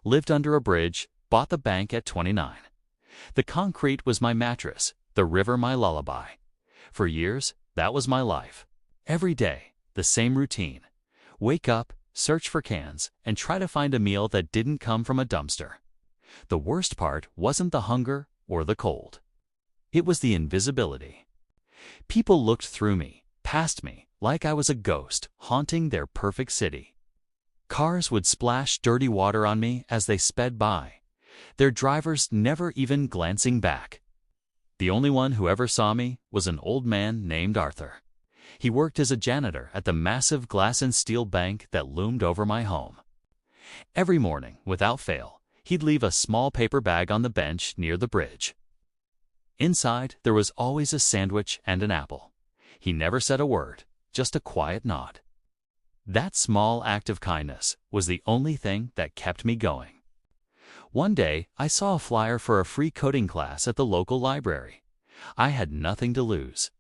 lived under a bridge, bought the bank at 29. The concrete was my mattress, the river my lullaby. For years, that was my life. Every day, the same routine. Wake up, search for cans, and try to find a meal that didn't come from a dumpster. The worst part wasn't the hunger or the cold. It was the invisibility. People looked through me, past me, like I was a ghost haunting their perfect city. Cars would splash dirty water on me as they sped by, their drivers never even glancing back. The only one who ever saw me was an old man named Arthur. He worked as a janitor at the massive glass and steel bank that loomed over my home. Every morning, without fail, he'd leave a small paper bag on the bench near the bridge. Inside, there was always a sandwich and an apple. He never said a word, just a quiet nod. That small act of kindness was the only thing that kept me going. One day, I saw a flyer for a free coding class at the local library. I had nothing to lose.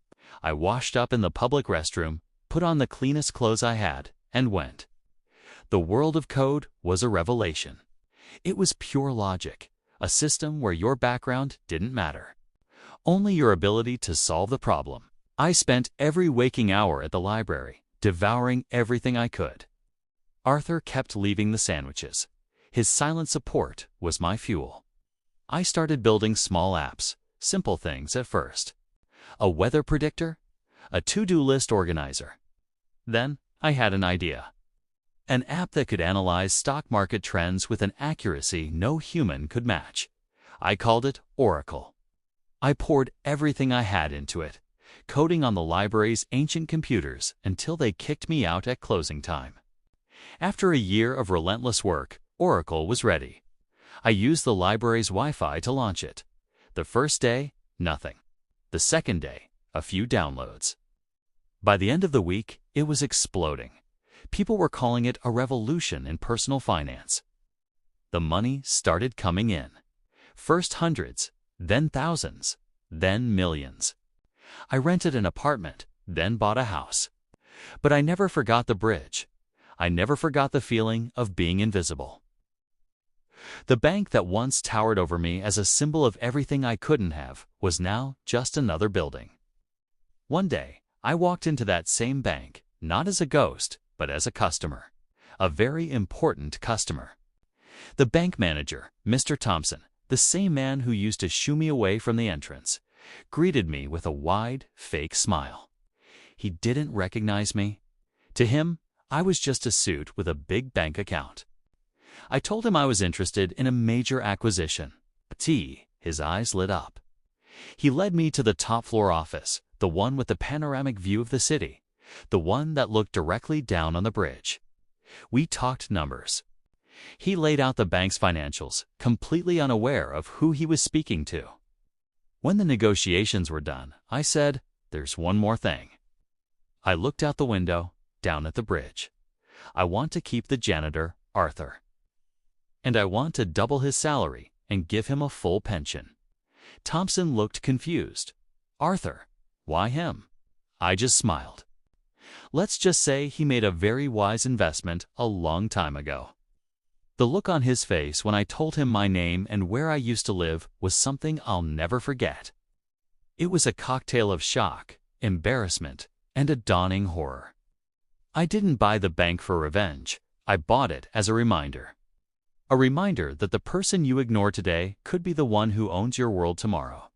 I washed up in the public restroom, put on the cleanest clothes I had, and went. The world of code was a revelation. It was pure logic, a system where your background didn't matter, only your ability to solve the problem. I spent every waking hour at the library, devouring everything I could. Arthur kept leaving the sandwiches. His silent support was my fuel. I started building small apps, simple things at first. A weather predictor, a to-do list organizer. Then I had an idea. An app that could analyze stock market trends with an accuracy no human could match. I called it Oracle. I poured everything I had into it, coding on the library's ancient computers until they kicked me out at closing time. After a year of relentless work, Oracle was ready. I used the library's Wi-Fi to launch it. The first day, nothing. The second day, a few downloads. By the end of the week, it was exploding. People were calling it a revolution in personal finance. The money started coming in. First hundreds, then thousands, then millions. I rented an apartment, then bought a house. But I never forgot the bridge. I never forgot the feeling of being invisible. The bank that once towered over me as a symbol of everything I couldn't have was now just another building. One day, I walked into that same bank, not as a ghost, but as a customer. A very important customer. The bank manager, Mr. Thompson, the same man who used to shoo me away from the entrance, greeted me with a wide, fake smile. He didn't recognize me. To him, I was just a suit with a big bank account. I told him I was interested in a major acquisition. His eyes lit up. He led me to the top floor office, the one with the panoramic view of the city, the one that looked directly down on the bridge. We talked numbers. He laid out the bank's financials, completely unaware of who he was speaking to. When the negotiations were done, I said, "There's one more thing." I looked out the window, down at the bridge. I want to keep the janitor, Arthur. And I want to double his salary and give him a full pension. Thompson looked confused. "Arthur, why him?" I just smiled. Let's just say he made a very wise investment a long time ago. The look on his face when I told him my name and where I used to live was something I'll never forget. It was a cocktail of shock, embarrassment, and a dawning horror. I didn't buy the bank for revenge. I bought it as a reminder. A reminder that the person you ignore today could be the one who owns your world tomorrow.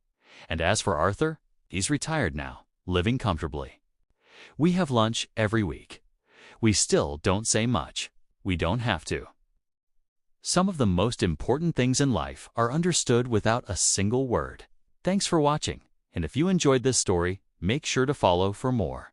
And as for Arthur, he's retired now, living comfortably. We have lunch every week. We still don't say much. We don't have to. Some of the most important things in life are understood without a single word. Thanks for watching, and if you enjoyed this story, make sure to follow for more.